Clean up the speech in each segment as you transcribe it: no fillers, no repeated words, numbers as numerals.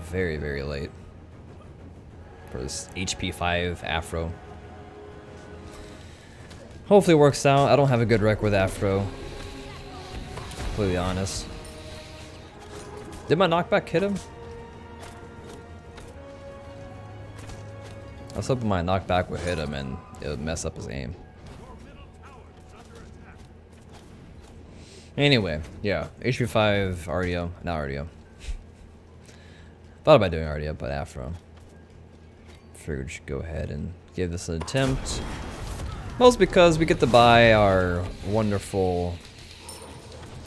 very, very late for this HP5 Afro. Hopefully it works out. I don't have a good rec with Afro. Completely honest. Did my knockback hit him? I was hoping my knockback would hit him and it would mess up his aim. Anyway, yeah, HP5 RDO, not RDO. Thought about doing RDO, but Afro. Figured we should go ahead and give this an attempt. Most because we get to buy our wonderful,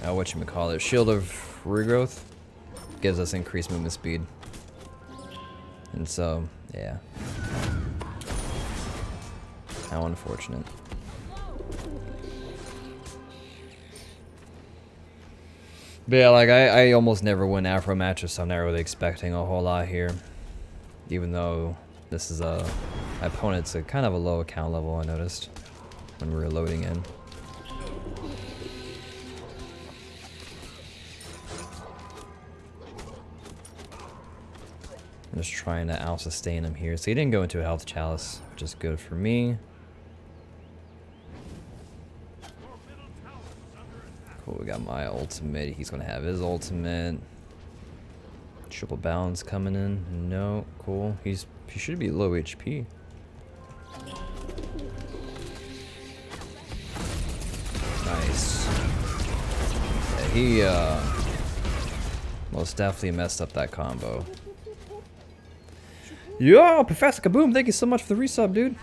whatchamacallit, Shield of Regrowth. Gives us increased movement speed. And so, yeah. How unfortunate. But yeah, like I almost never win Afro matches, so I'm not really expecting a whole lot here. Even though this is my opponent's a kind of a low account level, I noticed when we were loading in. I'm just trying to out-sustain him here. So he didn't go into a health chalice, which is good for me. Cool, we got my ultimate. He's gonna have his ultimate. Triple balance coming in. No, cool. He should be low HP. Nice. Yeah, he most definitely messed up that combo. Yo, Professor Kaboom, thank you so much for the resub, dude.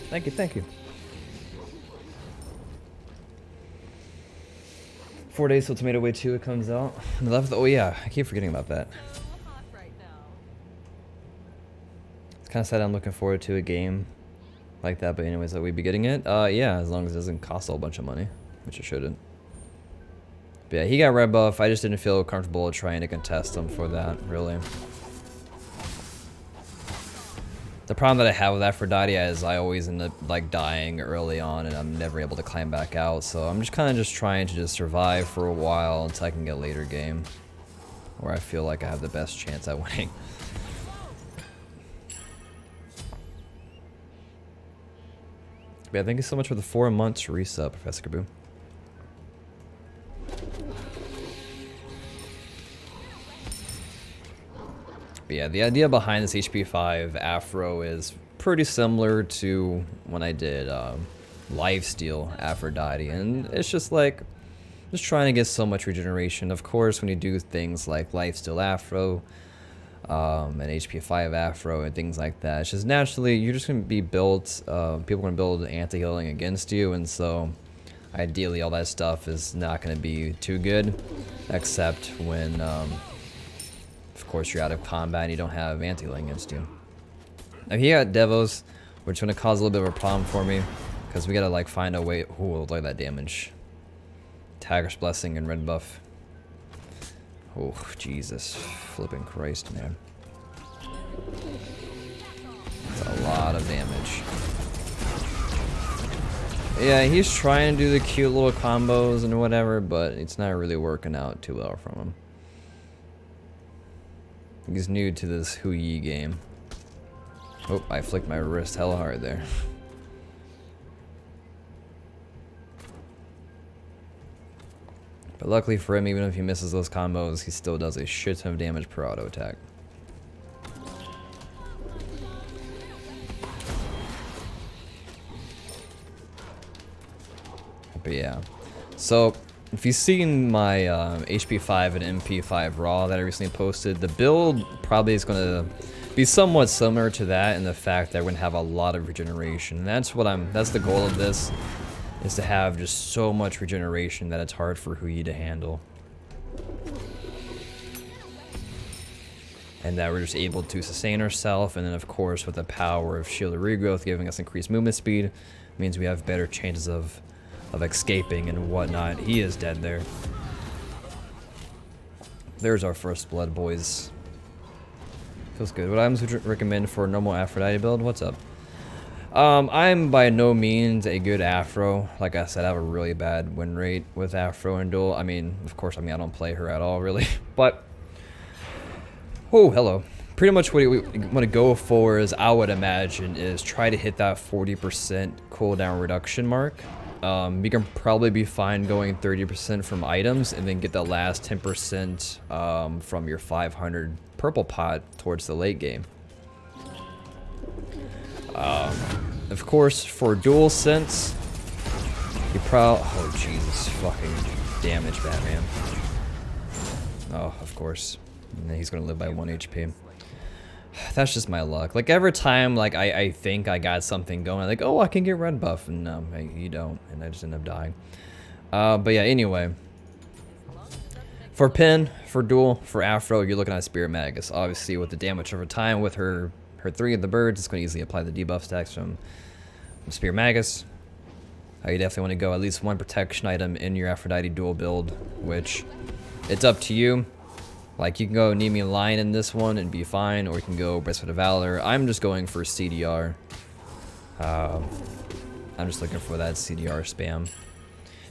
Thank you, thank you. 4 days till Tomato Way 2 it comes out. Oh yeah, I keep forgetting about that. It's kind of sad I'm looking forward to a game like that, but anyways, that we'd be getting it. Yeah, as long as it doesn't cost a whole bunch of money, which it shouldn't. But yeah, he got red buff. I just didn't feel comfortable trying to contest him for that, really. The problem that I have with Aphrodite is I always end up like dying early on and I'm never able to climb back out. So I'm just kind of just trying to just survive for a while until I can get a later game where I feel like I have the best chance at winning. But yeah, thank you so much for the 4 months resub, Professor Kaboom. But yeah, the idea behind this HP5 Afro is pretty similar to when I did LIFESTEAL Aphrodite, and it's just like just trying to get so much regeneration. Of course, when you do things like LIFESTEAL Afro and HP5 Afro and things like that, it's just naturally you're just going to be built, people are going to build anti-healing against you, and so ideally all that stuff is not going to be too good, except when of course you're out of combat and you don't have anti-healing against you. Now he got Devos, which is going to cause a little bit of a problem for me, because we got to like find a way. Ooh, look at that damage. Tiger's Blessing and red buff. Oh, Jesus. Flipping Christ, man. That's a lot of damage. Yeah, he's trying to do the cute little combos and whatever, but it's not really working out too well from him. He's new to this Hu Yi game. Oh, I flicked my wrist hella hard there. But luckily for him, even if he misses those combos, he still does a shit ton of damage per auto attack. But yeah, so if you've seen my HP5 and MP5 Raw that I recently posted, the build probably is going to be somewhat similar to that in the fact that we're going to have a lot of regeneration. And that's the goal of this, is to have just so much regeneration that it's hard for Hu Yi to handle. And that we're just able to sustain ourselves, and then of course with the power of Shield of Regrowth giving us increased movement speed, means we have better chances of escaping and whatnot. He is dead there. There's our first blood, boys. Feels good. What items would you recommend for a normal Aphrodite build? What's up? I'm by no means a good Aphro. Like I said, I have a really bad win rate with Aphro and Duel. I mean, of course, I don't play her at all, really. But, oh, hello. Pretty much what we want to go for is, I would imagine, is try to hit that 40% cooldown reduction mark. You can probably be fine going 30% from items, and then get the last 10% from your 500 purple pot towards the late game. Of course, for Duel sense, you oh Jesus, fucking damage, Batman. Oh, of course. And he's gonna live by 1 HP. That's just my luck. Like, every time, like, I think I got something going, I'm like, oh, I can get red buff, and no, you don't, and I just end up dying. But yeah, anyway. For Pin, for Duel, for Aphro, you're looking at Spirit Magus. Obviously, with the damage over time, with her 3 of the birds, it's going to easily apply the debuff stacks from Spirit Magus. You definitely want to go at least 1 protection item in your Aphrodite Duel build, which, it's up to you. Like, you can go Nemean Lion in this one and be fine, or you can go Breastplate of Valor. I'm just going for CDR. I'm just looking for that CDR spam.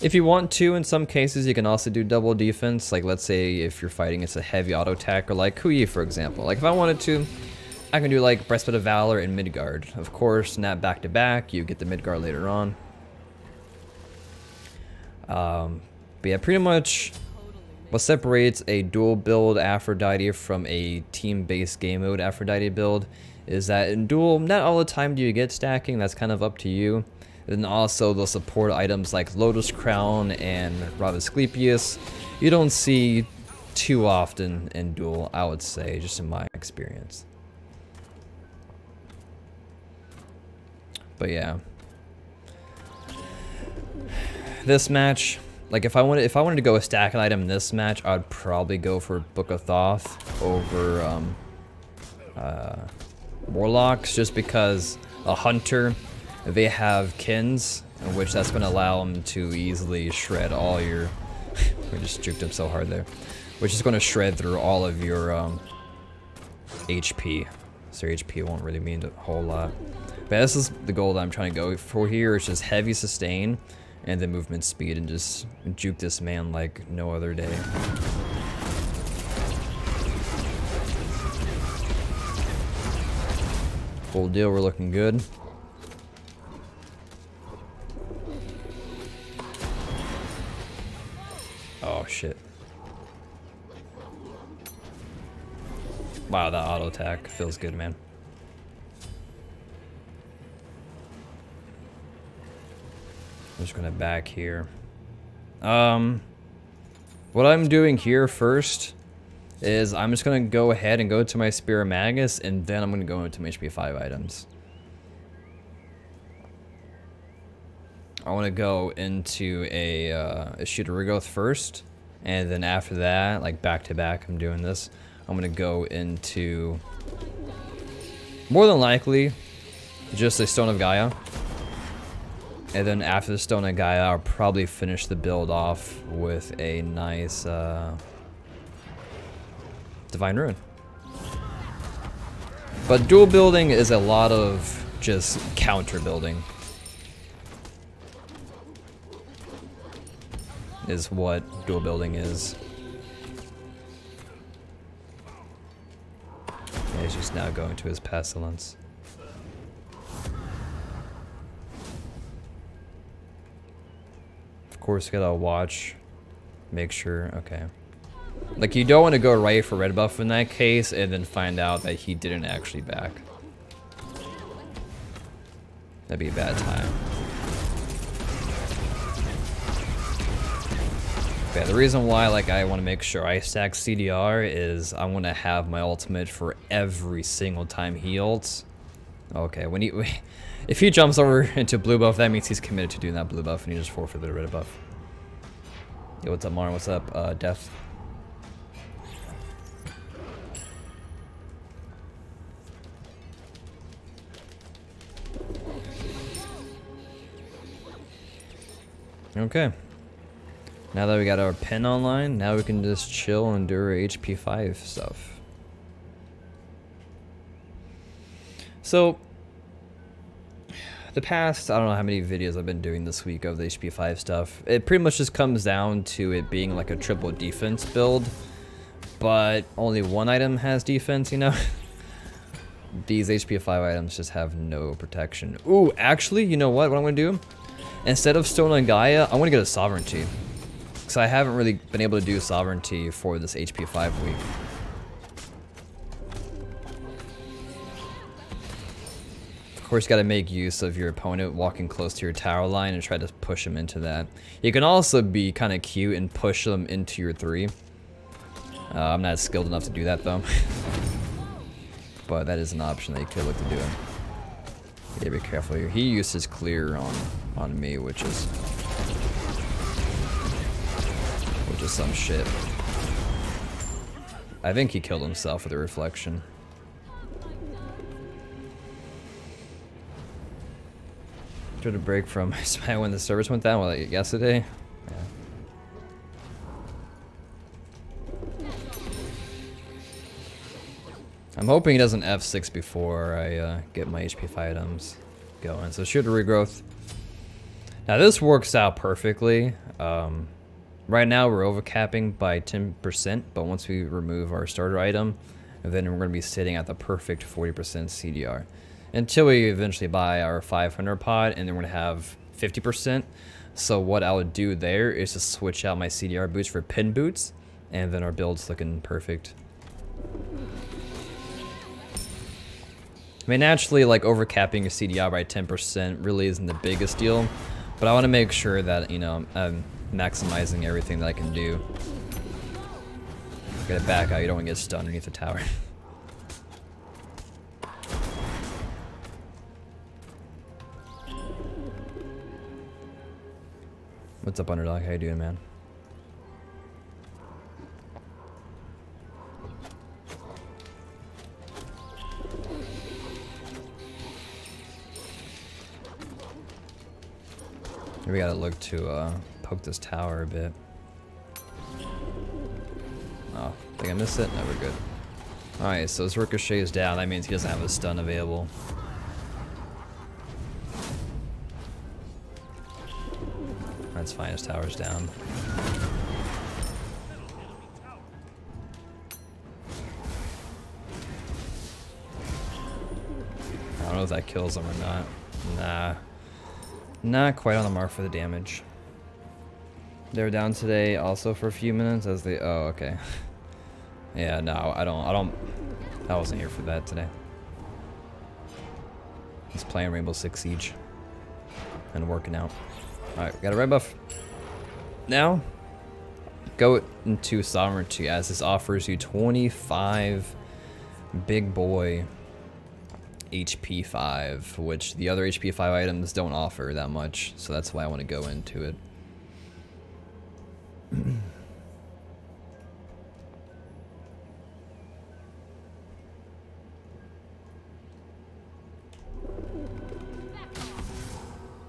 If you want to, in some cases, you can also do double defense. Like, let's say if you're fighting against a heavy auto attacker like Kuyi, for example. Like, if I wanted to, I can do like Breastplate of Valor and Midgard. Of course, not back to back. You get the Midgard later on. But yeah, pretty much what separates a dual build Aphrodite from a team-based game mode Aphrodite build is that in Duel, not all the time do you get stacking. That's kind of up to you. And also, they'll support items like Lotus Crown and Rod of Asclepius. You don't see too often in Duel, I would say, just in my experience. But yeah, this match, like if I wanted to go a stack item in this match, I'd probably go for Book of Thoth over Warlocks, just because a hunter, they have kins, in which that's going to allow them to easily shred all your. We just juked him so hard there, which is going to shred through all of your HP. So your HP won't really mean a whole lot. But this is the goal that I'm trying to go for here. It's just heavy sustain and then movement speed, and just juke this man like no other day. Full deal, we're looking good. Oh shit. Wow, that auto attack feels good, man. I'm just gonna back here. What I'm doing here first is I'm just gonna go ahead and go to my Spirit Magus, and then I'm gonna go into my HP5 items. I want to go into a Shooter Rigoth first, and then after that, like back to back, I'm doing this. I'm gonna go into, more than likely, just a Stone of Gaia. And then after the Stone of Gaia, I'll probably finish the build off with a nice Divine Ruin. But dual building is a lot of just counter building. Is what dual building is. Yeah, he's just now going to his Pestilence. Of course, you gotta watch, make sure, okay. Like, you don't want to go right for red buff in that case and then find out that he didn't actually back. That'd be a bad time. Okay, the reason why, like, I want to make sure I stack CDR is I want to have my ultimate for every single time he ults. Okay, when he, if he jumps over into blue buff, that means he's committed to doing that blue buff, and he just forfeited the red buff. Yo, what's up, Marn? What's up, Death? Okay. Now that we got our pen online, now we can just chill and do our HP5 stuff. the past, I don't know how many videos I've been doing this week of the HP5 stuff. It pretty much just comes down to it being like a triple defense build, but only one item has defense, you know? These HP5 items just have no protection. Ooh, actually, you know what I'm gonna do? Instead of Stone and Gaia, I'm gonna get a Sovereignty. Because I haven't really been able to do Sovereignty for this HP5 week. Of course, you gotta make use of your opponent walking close to your tower line and try to push him into that. You can also be kind of cute and push them into your 3. I'm not skilled enough to do that though. But that is an option that you could look to doing. Yeah, be careful here. He used his clear on me, which is some shit. I think he killed himself with a reflection. Tried to break from Smite when the service went down, like yesterday. Yeah. I'm hoping he doesn't F6 before I get my HP5 items going. So shoot a regrowth. Now this works out perfectly. Right now we're overcapping by 10%, but once we remove our starter item, then we're going to be sitting at the perfect 40% CDR. Until we eventually buy our 500 pod, and then we're going to have 50%. So what I would do there is to switch out my CDR boots for pin boots, and then our build's looking perfect. I mean, naturally, like overcapping your CDR by 10% really isn't the biggest deal, but I want to make sure that, you know, I'm maximizing everything that I can do. Get it back out, you don't want to get stunned underneath the tower. What's up, Underdog? How you doing, man? We gotta look to poke this tower a bit. Oh, think I missed it? No, we're good. Alright, so his ricochet is down. That means he doesn't have a stun available. That's fine, his tower's down. I don't know if that kills him or not. Nah. Not quite on the mark for the damage. They were down today also for a few minutes as they... Oh, okay. Yeah, no, I wasn't here for that today. He's playing Rainbow Six Siege. And working out. Alright, got a red buff. Now, go into Sovereignty as this offers you 25 big boy HP5, which the other HP5 items don't offer that much, so that's why I want to go into it.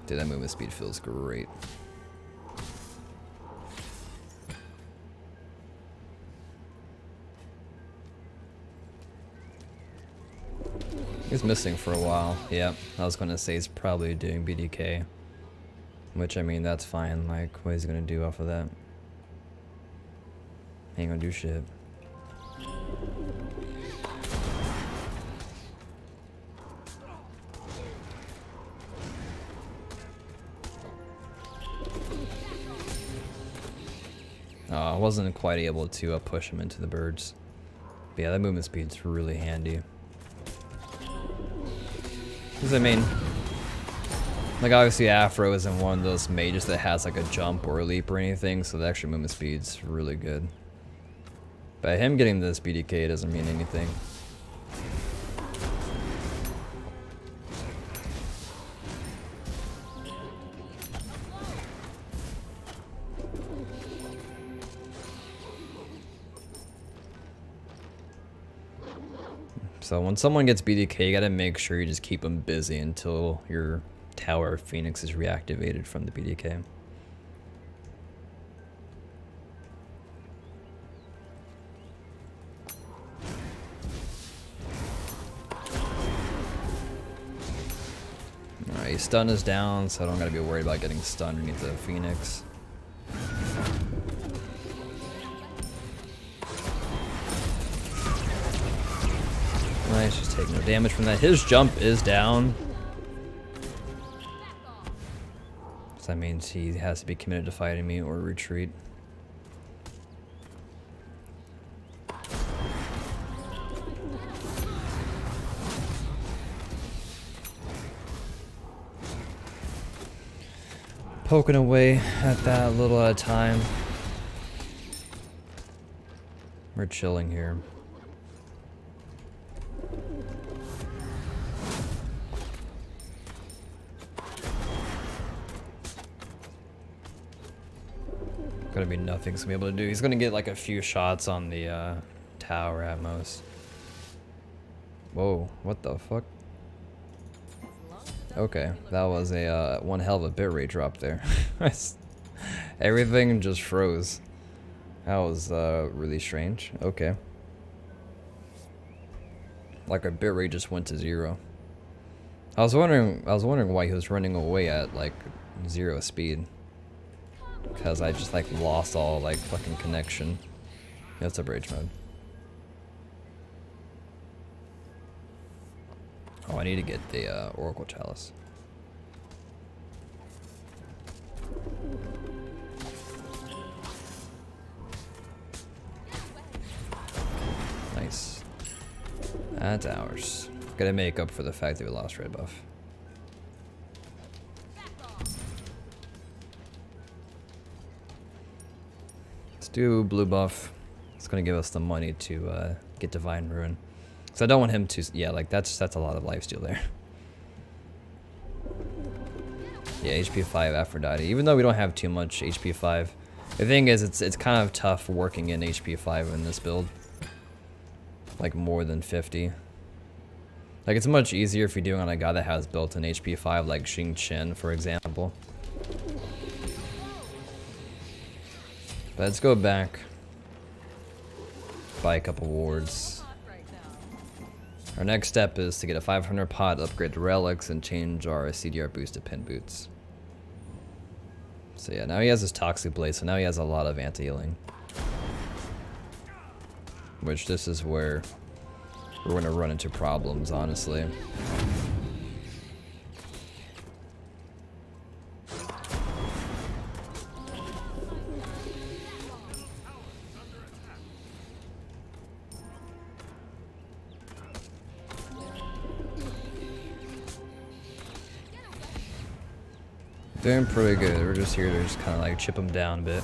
Dude, that movement speed feels great. He's missing for a while. Yep, I was gonna say he's probably doing BDK. Which, I mean, that's fine. Like, what is he gonna do off of that? He ain't gonna do shit. I wasn't quite able to push him into the birds. But yeah, that movement speed's really handy. Because I mean, like obviously Aphro isn't one of those mages that has like a jump or a leap or anything, so the extra movement speed's really good. But him getting this BDK doesn't mean anything. So when someone gets BDK, you gotta make sure you just keep them busy until your Tower of Phoenix is reactivated from the BDK. Alright, His stun is down, so I don't gotta be worried about getting stunned underneath the Phoenix. Nice, just take no damage from that. His jump is down. So that means he has to be committed to fighting me or retreat. Poking away at that a little at a time. We're chilling here. Gonna be nothing he's gonna be able to do. He's gonna get like a few shots on the tower at most. Whoa, what the fuck? Okay, that was a one hell of a bitrate drop there. Everything just froze. That was really strange. Okay. Like our bitrate just went to 0. I was wondering why he was running away at like 0 speed. Because I just like lost all like fucking connection. Yeah, it's a rage mode. Oh, I need to get the Oracle Chalice. Nice. That's ours. Gotta make up for the fact that we lost red buff. Let's do blue buff. It's gonna give us the money to get Divine Ruin. So I don't want him to, yeah, like that's a lot of lifesteal there. Yeah, HP5 Aphrodite. Even though we don't have too much HP5, the thing is it's kind of tough working in HP5 in this build. Like more than 50. Like it's much easier if you're doing on a guy that has built-in HP5, like Xing Chen, for example. But let's go back. Buy a couple wards. Our next step is to get a 500 pot, upgrade the relics, and change our CDR boost to pin boots. So yeah, now he has his Toxic Blade, so now he has a lot of anti-healing. Which this is where we're going to run into problems, honestly. Doing pretty good. We're just here to just kind of like chip him down a bit.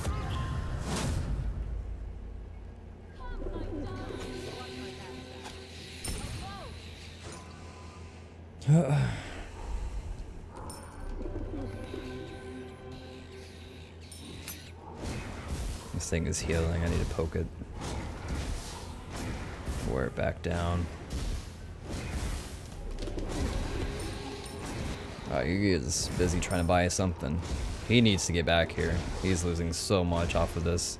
This thing is healing. I need to poke it. Wear it back down. He is busy trying to buy something. He needs to get back here. He's losing so much off of this.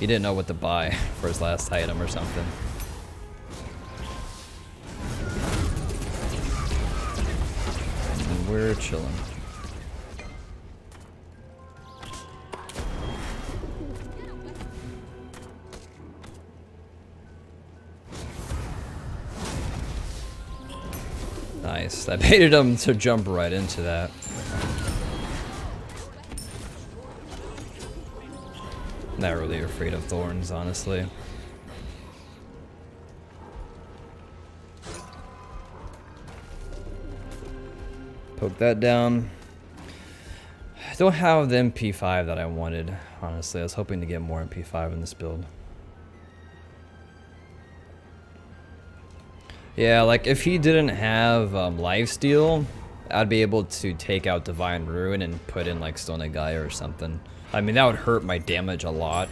He didn't know what to buy for his last item or something. And we're chilling. Nice. I baited him to jump right into that. Not really afraid of thorns, honestly. Poke that down. I don't have the MP5 that I wanted, honestly. I was hoping to get more MP5 in this build. Yeah, like if he didn't have lifesteal, I'd be able to take out Divine Ruin and put in like Stone of Gaia or something. I mean, that would hurt my damage a lot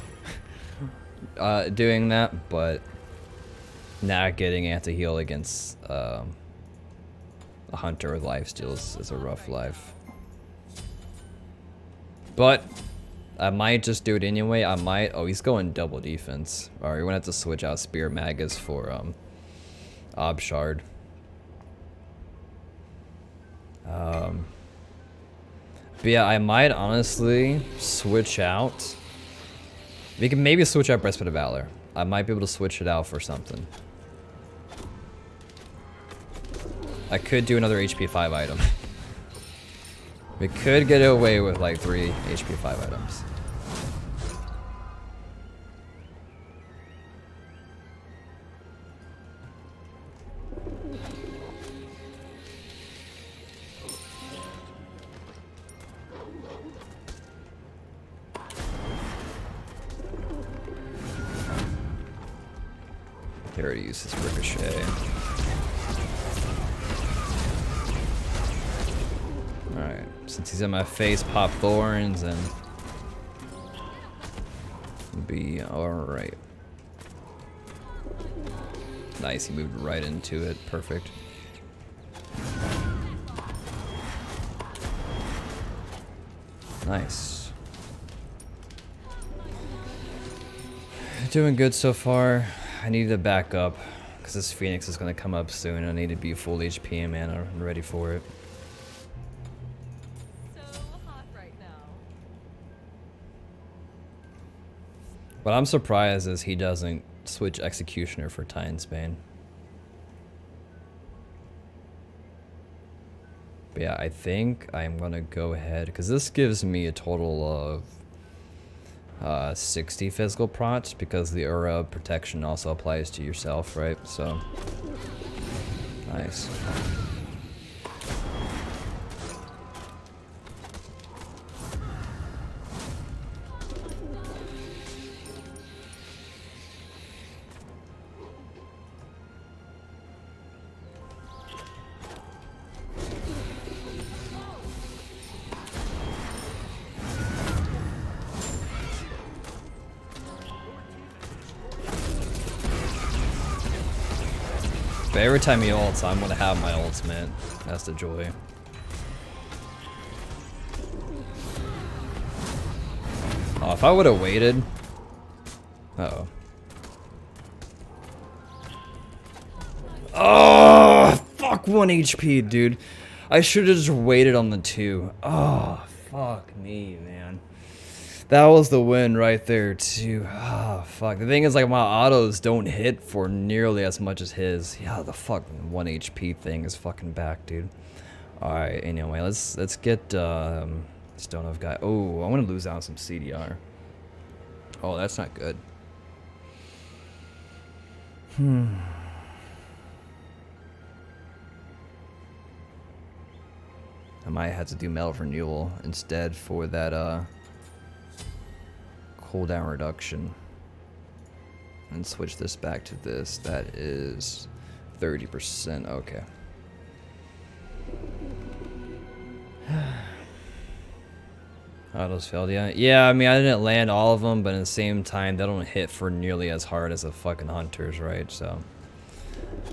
doing that, but not getting anti-heal against a hunter with lifesteal is a rough life. But I might just do it anyway. I might. Oh, he's going double defense. Alright, we're gonna have to switch out Spear Magus for Ob Shard. But yeah, I might honestly switch out. We can maybe switch out Breastplate of Valor. I might be able to switch it out for something. I could do another HP5 item. We could get away with like 3 HP5 items. He already used his ricochet. Alright, since he's in my face, pop thorns and be alright. Nice, he moved right into it. Perfect. Nice. Doing good so far. I need to back up because this Phoenix is going to come up soon. I need to be full HP and mana and ready for it. So hot right now. What I'm surprised is he doesn't switch Executioner for Titan's Bane. But yeah, I think I'm going to go ahead because this gives me a total of 60 physical prots because the aura of protection also applies to yourself, right? So, nice. But every time he ults, I'm gonna have my ultimate. That's the joy. Oh, if I would have waited. Uh-oh. Oh, fuck 1 HP, dude. I should have just waited on the 2. Oh, fuck me, man. That was the win right there, too. Oh, fuck. The thing is, like, my autos don't hit for nearly as much as his. Yeah, the fucking 1 HP thing is fucking back, dude. Alright, anyway, let's get, Stone of Guy. Oh, I want to lose out on some CDR. Oh, that's not good. I might have to do Metal Renewal instead for that, cooldown reduction and switch this back to this. That is 30%. Okay. Autos failed, yeah. Yeah, I mean, I didn't land all of them, but at the same time, they don't hit for nearly as hard as the fucking hunters, right? So,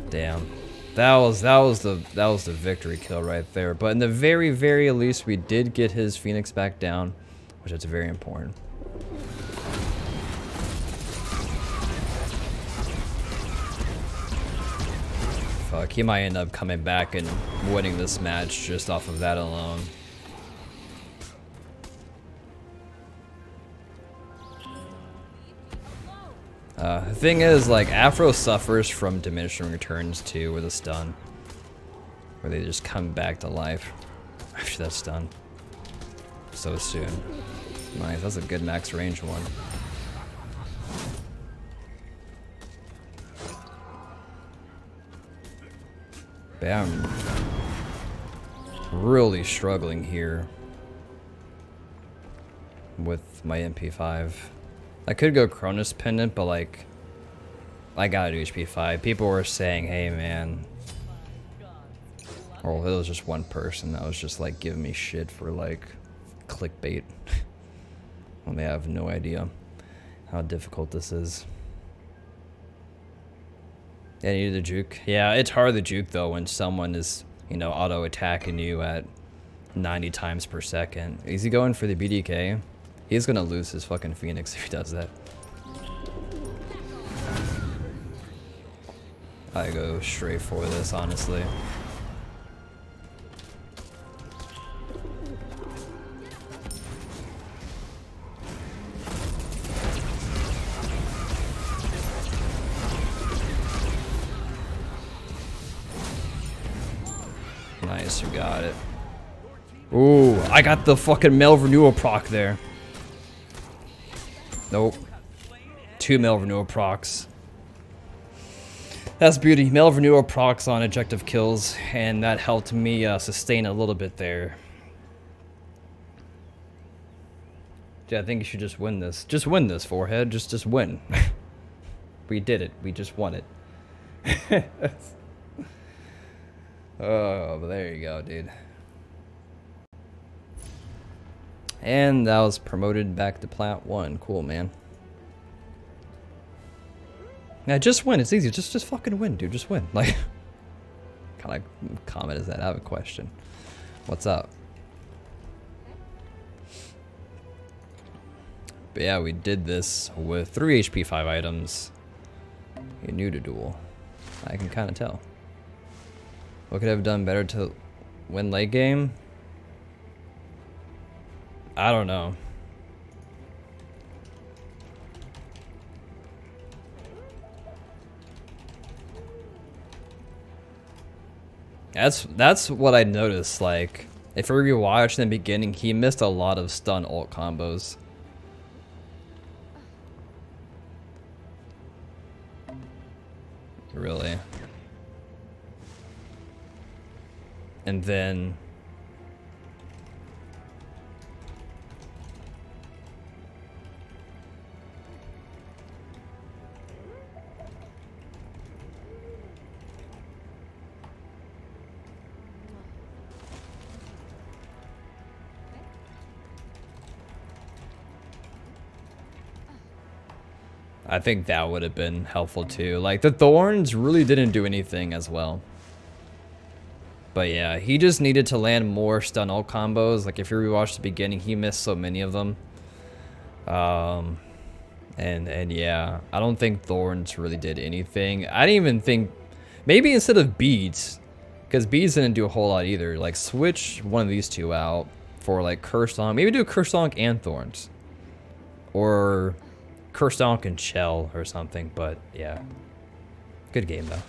damn. That was the victory kill right there. But in the very, very least, we did get his Phoenix back down, which is very important. Fuck, he might end up coming back and winning this match just off of that alone. The thing is, like, Aphro suffers from diminishing returns too with a stun. Where they just come back to life after that stun. So soon. Nice, that's a good max range one. I'm really struggling here with my MP5. I could go Cronus Pendant, but like, I gotta do HP5. People were saying, hey man, or it was just one person that was just like giving me shit for like clickbait when they have no idea how difficult this is. Yeah, you need to juke. Yeah, it's hard to juke though when someone is, you know, auto attacking you at 90 times per second. Is he going for the BDK? He's gonna lose his fucking Phoenix if he does that. I go straight for this, honestly. Nice, you got it. Ooh, I got the fucking mail renewal proc there. Nope. 2 mail renewal procs. That's beauty. Mail renewal procs on objective kills, and that helped me sustain a little bit there. Yeah, I think you should just win this. Just win this, Forehead. Just win. We did it. We just won it. Oh, but there you go, dude. And that was promoted back to Plat 1. Cool, man. Yeah, just win. It's easy. Just fucking win, dude. Just win. Like, kind of comment is that? I have a question. What's up? But yeah, we did this with 3 HP5 items. You're new to Duel. I can kind of tell. What could I have done better to win late game? I don't know. That's what I noticed. Like, if you rewatch in the beginning, he missed a lot of stun ult combos. Really. And then I think that would have been helpful too. Like, the thorns really didn't do anything as well. But yeah, he just needed to land more stun ult combos. Like, if you rewatch the beginning, he missed so many of them. And yeah, I don't think thorns really did anything. I didn't even think, maybe instead of beads, because beads didn't do a whole lot either. Like, switch one of these two out for like Curse Song. Maybe do Curse Song and thorns, or Curse Song and Shell or something. But yeah, good game though.